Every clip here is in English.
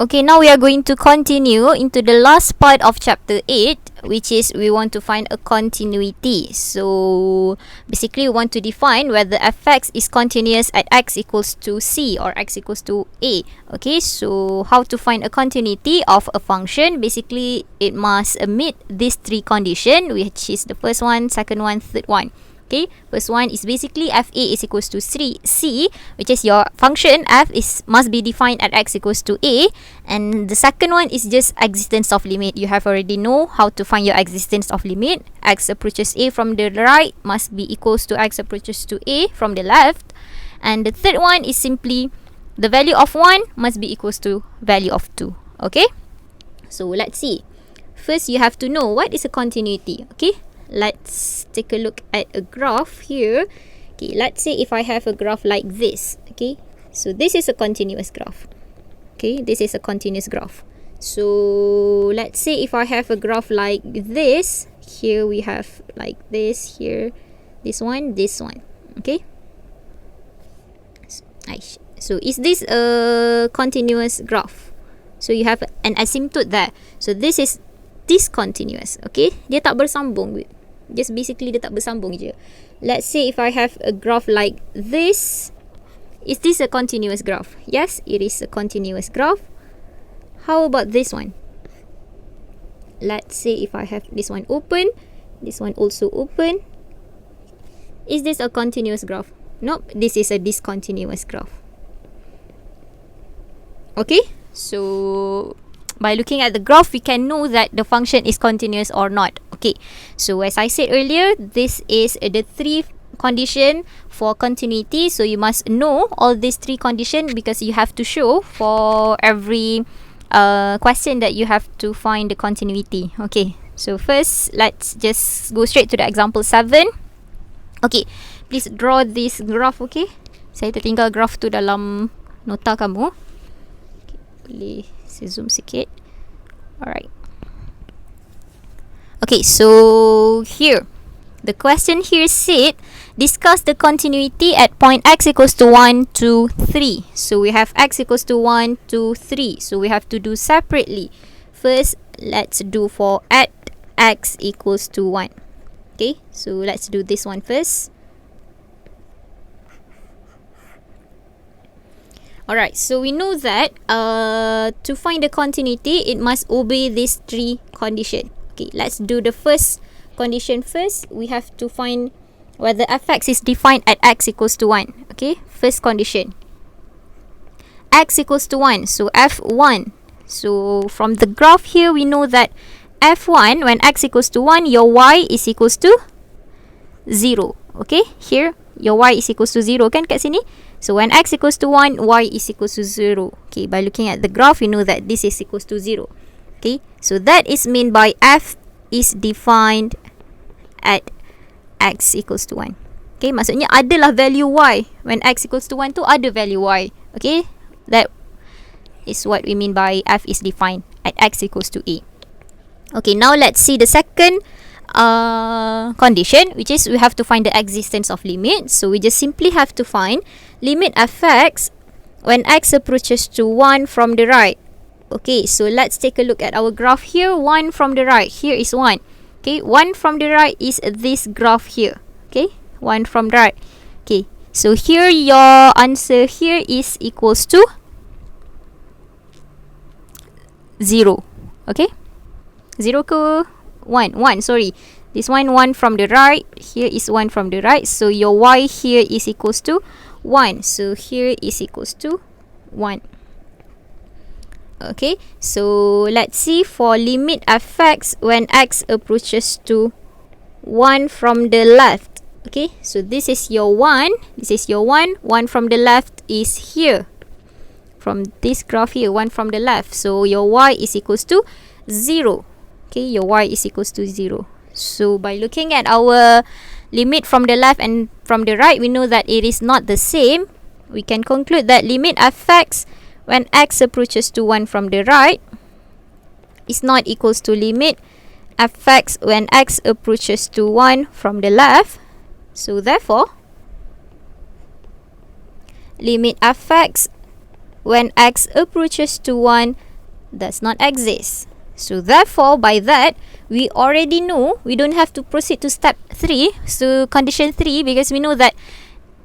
Okay, now we are going to continue into the last part of chapter 8, which is we want to find a continuity. So basically we want to define whether fx is continuous at x equals to c or x equals to a. Okay, so how to find a continuity of a function? Basically it must meet these three conditions, which is the first one, second one, third one. Okay, first one is basically fa is equals to c, which is your function f must be defined at x equals to a, and the second one is just existence of limit. You have already know how to find your existence of limit. X approaches a from the right must be equals to x approaches to a from the left, and the third one is simply the value of 1 must be equals to value of 2. Okay, so let's see. First you have to know what is a continuity. Okay, let's take a look at a graph here. Okay, let's say if I have a graph like this. Okay, so this is a continuous graph. Okay, this is a continuous graph. So let's say if I have a graph like this, here we have like this, here this one, this one. Okay, so is this a continuous graph? So you have an asymptote there. So this is discontinuous. Okay, dia tak bersambung. Just basically dia tak bersambung je. Let's say if I have a graph like this, is this a continuous graph? Yes, it is a continuous graph. How about this one? Let's say if I have this one open, this one also open. Is this a continuous graph? Nope, this is a discontinuous graph. Okay, so by looking at the graph, we can know that the function is continuous or not. Okay, so as I said earlier, this is the three condition for continuity. So you must know all these three conditions because you have to show for every question that you have to find the continuity. Okay, so first let's just go straight to the example 7. Okay, please draw this graph. Okay, saya tertinggal graph tu dalam nota kamu. Okay, boleh saya zoom sikit. Alright. Okay, so here the question here said discuss the continuity at point x equals to 1, 2, 3. So we have x equals to 1, 2, 3. So we have to do separately. First, let's do for at x equals to 1. Okay, so let's do this one first. Alright, so we know that to find the continuity, it must obey these three conditions. Okay, let's do the first condition first. We have to find whether fx is defined at x equals to 1. Okay, first condition. X equals to 1, so f1. So from the graph here, we know that f1, when x equals to 1, your y is equals to 0. Okay, here, your y is equals to 0 kan kat sini? So when x equals to 1, y is equals to 0. Okay, by looking at the graph, we know that this is equals to 0. Okay, so that is meant by f is defined at x equals to 1. Okay, maksudnya adalah value y. When x equals to 1 tu ada value y. Okay, that is what we mean by f is defined at x equals to a. Okay, now let's see the second condition, which is we have to find the existence of limit. So we just simply have to find limit fx when x approaches to 1 from the right. Okay, so let's take a look at our graph here. 1 from the right, here is 1. Okay, 1 from the right is this graph here. Okay, 1 from the right. Okay, so here your answer here is equals to 0. Okay, 0 ke 1? 1, sorry. This one 1 from the right, here is 1 from the right. So your y here is equals to 1. So here is equals to 1. Okay, so let's see for limit fx when x approaches to 1 from the left. Okay, so this is your 1. This is your 1. 1 from the left is here. From this graph here, 1 from the left. So your y is equals to 0. Okay, your y is equals to 0. So by looking at our limit from the left and from the right, we know that it is not the same. We can conclude that limit fx when x approaches to 1 from the right is not equals to limit fx when x approaches to 1 from the left. So therefore, limit fx when x approaches to 1 does not exist. So therefore, by that, we already know we don't have to proceed to step 3, so condition 3, because we know that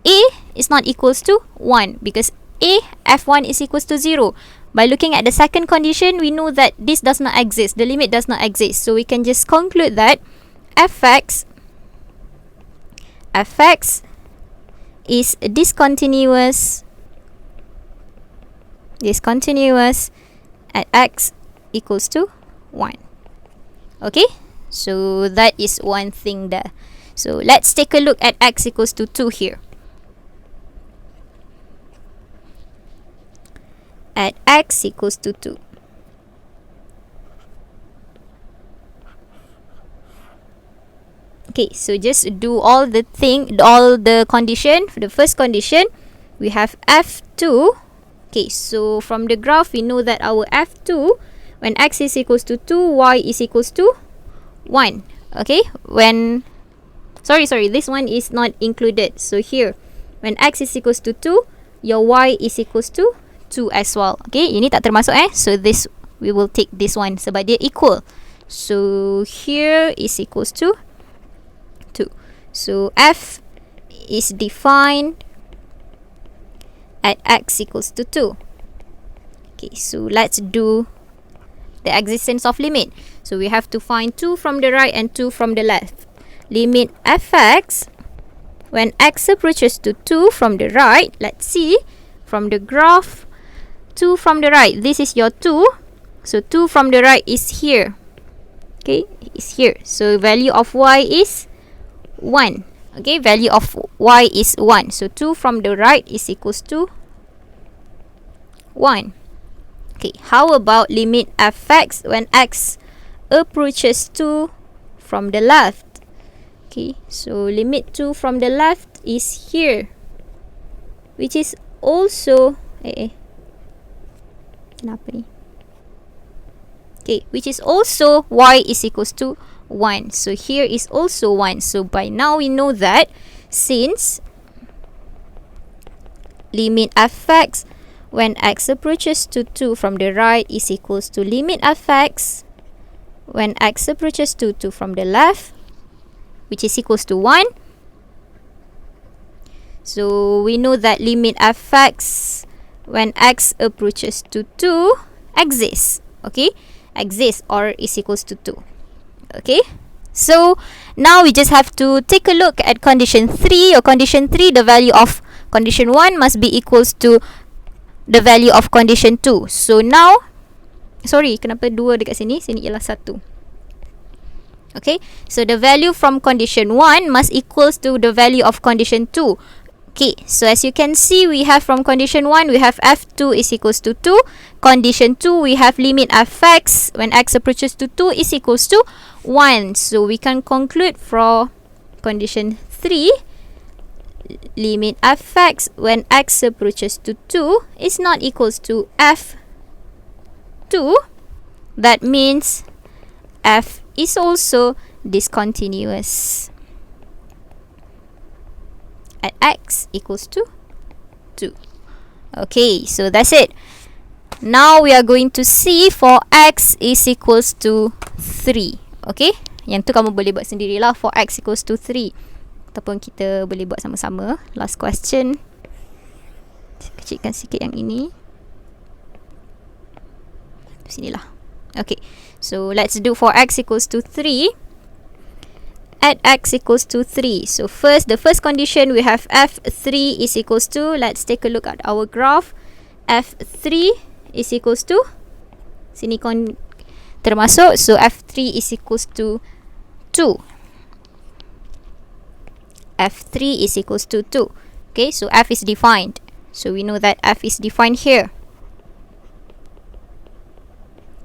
A is not equals to 1, because A, f1 is equals to 0. By looking at the second condition, we know that this does not exist, the limit does not exist. So we can just conclude that fx is discontinuous at x equals to 1. Okay, so that is one thing there. So let's take a look at x equals to 2 here. At x equals to 2. Okay, so just do all the condition. For the first condition, we have f2. Okay, so from the graph, we know that our f2, when x is equals to 2, y is equals to 1. Okay, when... Sorry, this one is not included. So here, when x is equals to 2, your y is equals to 2 as well. Okay, ini tak termasuk So this, we will take this one sebab dia equal. So here is equals to 2. So f is defined at x equals to 2. Okay, so let's do the existence of limit. So we have to find 2 from the right and 2 from the left. Limit fx when x approaches to 2 from the right. Let's see from the graph, 2 from the right, this is your 2. So 2 from the right is here. Okay, is here. So value of y is 1. Okay, value of y is 1. So 2 from the right is equals to 1. Okay, how about limit fx when x approaches 2 from the left? Okay, so limit 2 from the left is here, which is also kenapa ni? Okay, which is also y is equals to 1. So here is also 1. So by now we know that since limit fx when x approaches to 2 from the right is equals to limit fx when x approaches to 2 from the left, which is equals to 1. So we know that limit fx when x approaches to 2 exists. Okay, exists or is equals to 2. Okay, so now we just have to take a look at condition 3. Or condition 3, the value of condition 1 must be equals to the value of condition 2. So now, sorry, kenapa 2 dekat sini? Sini ialah 1. Okay, so the value from condition 1 must equals to the value of condition 2. Okay, so as you can see, we have from condition 1, we have f2 is equals to 2. Condition 2, we have limit fx when x approaches to 2 is equals to 1. So we can conclude from condition 3, limit fx when x approaches to 2 is not equals to f2. That means f is also discontinuous at x equals to 2. Okay, so that's it. Now we are going to see for x is equals to 3. Okay, yang tu kamu boleh buat sendirilah for x equals to 3. Ataupun kita boleh buat sama-sama. Last question. Kecilkan sikit yang ini. Sinilah. Okay, so let's do for x equals to 3. At x equals to 3. So first, the first condition, we have f3 is equals to, let's take a look at our graph. f3 is equals to, sini termasuk, so f3 is equals to 2. f3 is equals to 2. Okay, so f is defined. So we know that f is defined here.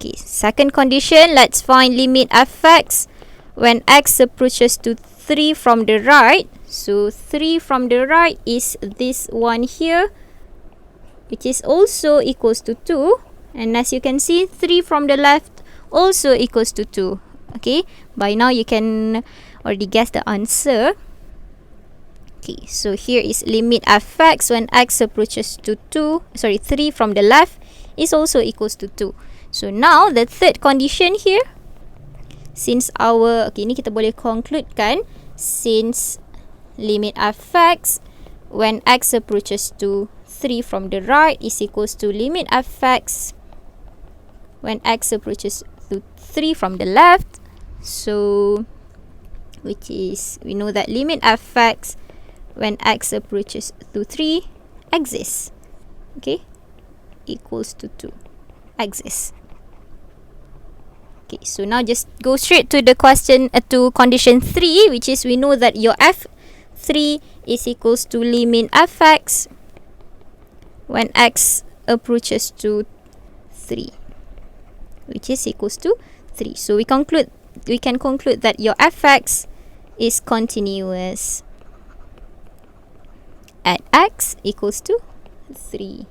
Okay, second condition, let's find limit fx when x approaches to 3 from the right. So 3 from the right is this one here, which is also equals to 2. And as you can see, 3 from the left also equals to 2. Okay, by now you can already guess the answer. Okay, so here is limit fx when x approaches to 3 from the left is also equals to 2. So now the third condition here, since our, okay, ni kita boleh conclude kan, since limit fx when x approaches to 3 from the right is equals to limit fx when x approaches to 3 from the left. So which is, we know that limit fx when x approaches to 3 exists, okay, equals to 2 exists. Okay, so now just go straight to the question, to condition 3, which is, we know that your f3 is equals to limit fx when x approaches to 3, which is equals to 3. So we can conclude that your fx is continuous at x equals to 3.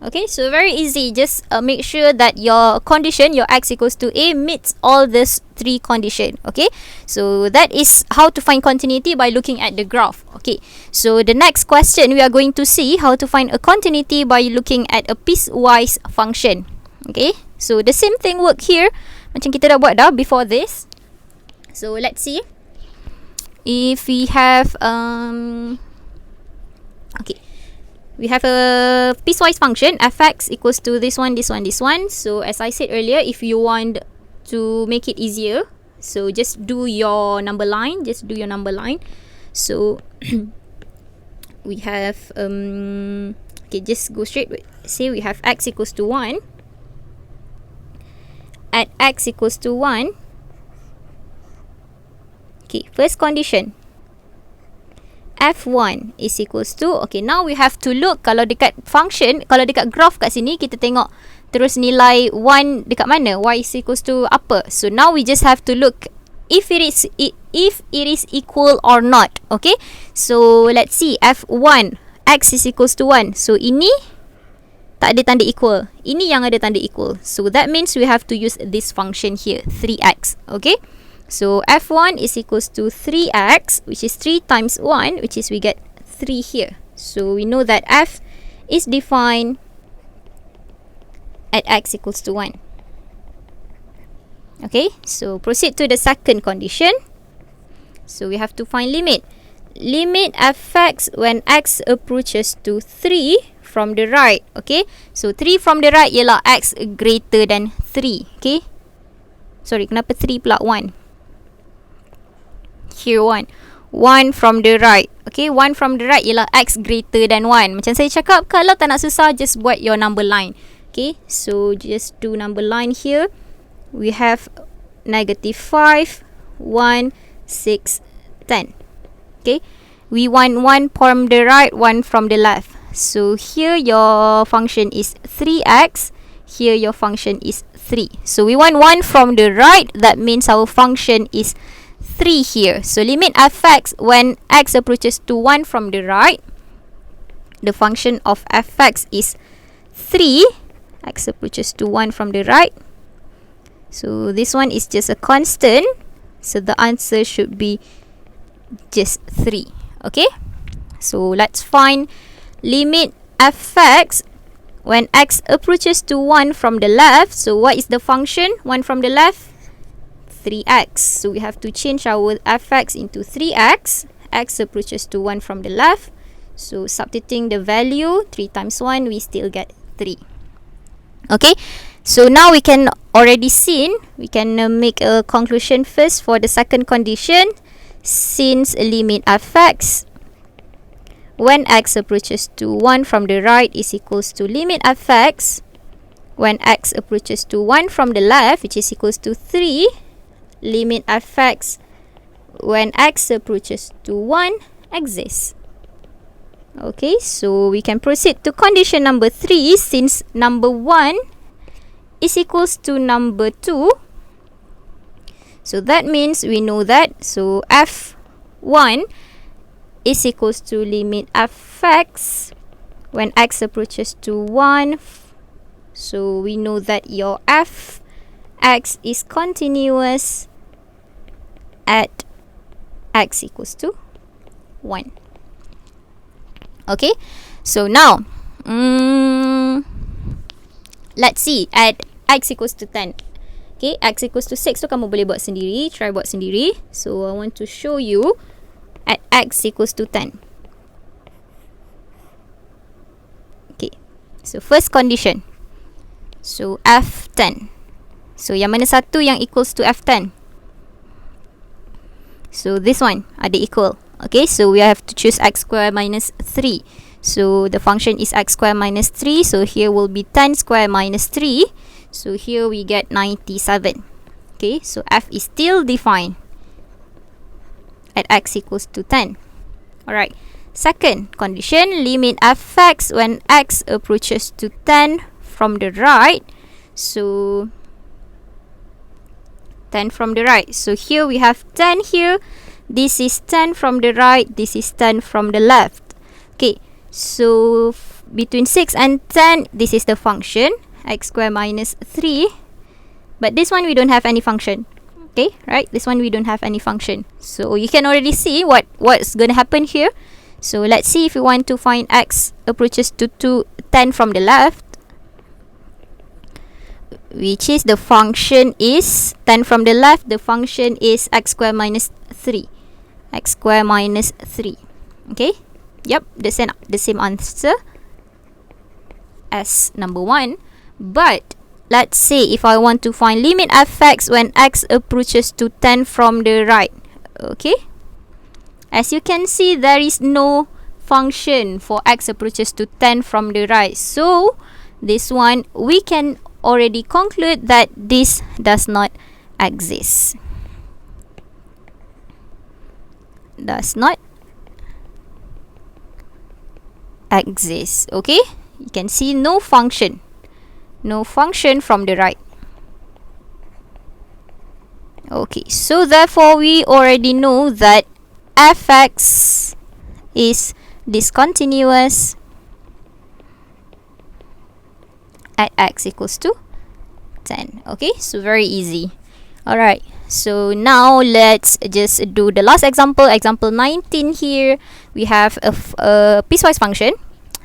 Okay, so very easy. Just make sure that your condition, your x equals to a, meets all these 3 conditions. Okay, so that is how to find continuity by looking at the graph. Okay, so the next question, we are going to see how to find a continuity by looking at a piecewise function. Okay, so the same thing work here macam kita dah buat dah before this. So let's see. If we have okay, we have a piecewise function fx equals to this one, this one, this one. So as I said earlier, if you want to make it easier, so just do your number line, so we have okay, just go straight. Say we have x equals to 1. At x equals to 1, okay, first condition, f1 is equals to, okay, now we have to look, kalau dekat function, kalau dekat graph kat sini, kita tengok terus nilai 1 dekat mana, y is equals to apa. So now we just have to look if it is equal or not. Okay, so let's see, f1, x is equals to 1. So ini tak ada tanda equal, ini yang ada tanda equal. So that means we have to use this function here, 3x. Okay, so f1 is equals to 3x, which is 3 times 1, which is we get 3 here. So we know that f is defined at x equals to 1. Okay, so proceed to the second condition. So we have to find limit fx when x approaches to 3 from the right. Okay, so 3 from the right ialah x greater than 3. Okay, sorry, kenapa 3 pula 1? Here 1 from the right. Okay, 1 from the right ialah x greater than 1. Macam saya cakap, kalau tak nak susah, just buat your number line. Okay, so just do number line here. We have negative 5, 1, 6, 10. Okay, we want 1 from the right, 1 from the left. So here your function is 3x, here your function is 3. So we want 1 from the right, that means our function is 3 here. So limit fx when x approaches to 1 from the right, the function of fx is 3, x approaches to 1 from the right. So this one is just a constant, so the answer should be just 3. Okay, so let's find limit fx when x approaches to 1 from the left. So what is the function 1 from the left? 3x. So we have to change our fx into 3x. X approaches to 1 from the left. So substituting the value, 3 times 1, we still get 3. Okay, so now we can already see, we can make a conclusion first for the second condition. Since limit fx when x approaches to 1 from the right is equals to limit fx when x approaches to 1 from the left, which is equals to 3, limit fx when x approaches to 1 exists. Okay, so we can proceed to condition number 3. Since number 1 is equals to number 2, so that means we know that, so f1 is equals to limit fx when x approaches to 1. So we know that your fx is continuous at x equals to 1. Okay, so now let's see, at x equals to 10. Okay, x equals to 6 tu kamu boleh buat sendiri, try buat sendiri. So I want to show you at x equals to 10. Okay, so first condition, so f10. So yang mana satu yang equals to f10? So this one ada equal. Okay, so we have to choose x square minus 3. So the function is x square minus 3. So here will be 10 square minus 3. So here we get 97. Okay, so f is still defined at x equals to 10. Alright, second condition, limit fx when x approaches to 10 from the right. So 10 from the right. So here we have 10 here. This is 10 from the right. This is 10 from the left. Okay, so between 6 and 10, this is the function x square minus 3. But this one we don't have any function. Okay, right? This one we don't have any function. So you can already see what's going to happen here. So let's see if we want to find x approaches to 10 from the left, which is the function is 10 from the left. The function is x square minus 3. X square minus 3. Okay? Yep, the same answer as number 1. But let's say if I want to find limit fx when x approaches to 10 from the right. Okay? As you can see, there is no function for x approaches to 10 from the right. So this one we can already conclude that this does not exist. Does not exist. Okay, you can see no function from the right. Okay, so therefore we already know that fx is discontinuous at x equals to 10. Okay, so very easy. Alright, so now let's just do the last example, example 19 here. We have a piecewise function,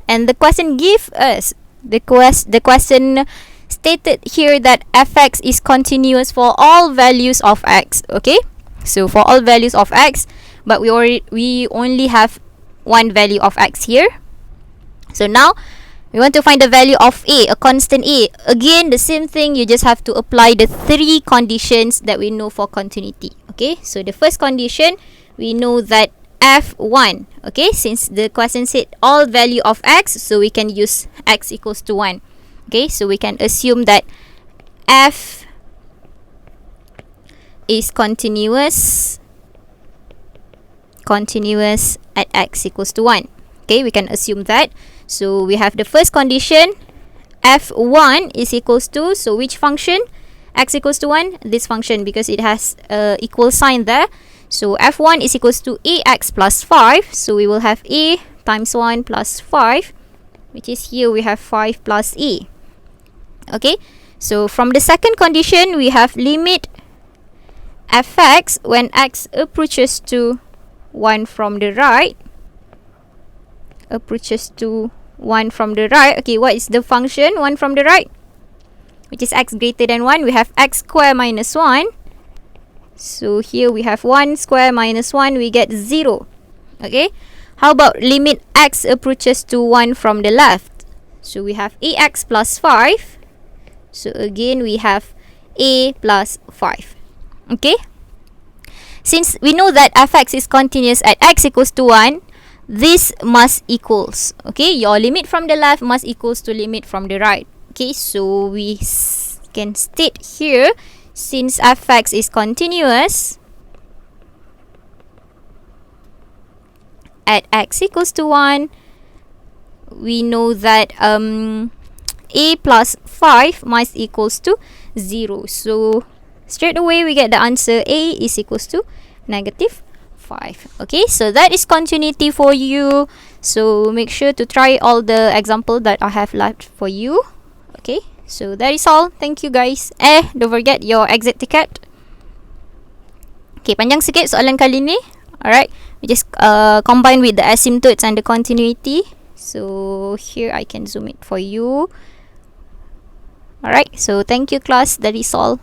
and the question gives us the question stated here that fx is continuous for all values of x. Okay, so for all values of x, but we only have one value of x here. So now we want to find the value of a constant a. Again, the same thing, you just have to apply the 3 conditions that we know for continuity. Okay, so the first condition, we know that f1. Okay, since the question said all value of x, so we can use x equals to 1. Okay, so we can assume that f is continuous at x equals to 1. Okay, we can assume that. So we have the first condition, f1 is equals to, so which function? X equals to 1, this function, because it has equal sign there. So f1 is equals to ax plus 5. So we will have a times 1 plus 5, which is here we have 5 plus a. Okay, so from the second condition, we have limit fx when x approaches to 1 from the right. Approaches to 1 from the right. Okay, what is the function 1 from the right? Which is x greater than 1. We have x square minus 1. So here we have 1 square minus 1. We get 0. Okay, how about limit x approaches to 1 from the left? So we have ax plus 5. So again we have a plus 5. Okay, since we know that fx is continuous at x equals to 1, this must equals. Okay, your limit from the left must equals to limit from the right. Okay, so we can state here, since fx is continuous at x equals to 1, we know that a plus 5 must equals to 0. So straight away we get the answer a is equals to negative 5. Okay, so that is continuity for you. So make sure to try all the example that I have left for you. Okay, so that is all. Thank you guys. Don't forget your exit ticket. Okay, panjang sikit soalan kali ni. Alright, we just combine with the asymptotes and the continuity. So here I can zoom it for you. Okay, so that is all. Thank you guys. Don't forget your exit ticket. Okay, panjang sikit soalan kali ni. Alright, we just combine with the asymptotes and the continuity. So here I can zoom it for you. Okay, so here I can zoom it for you. Alright, so thank you class, that is all.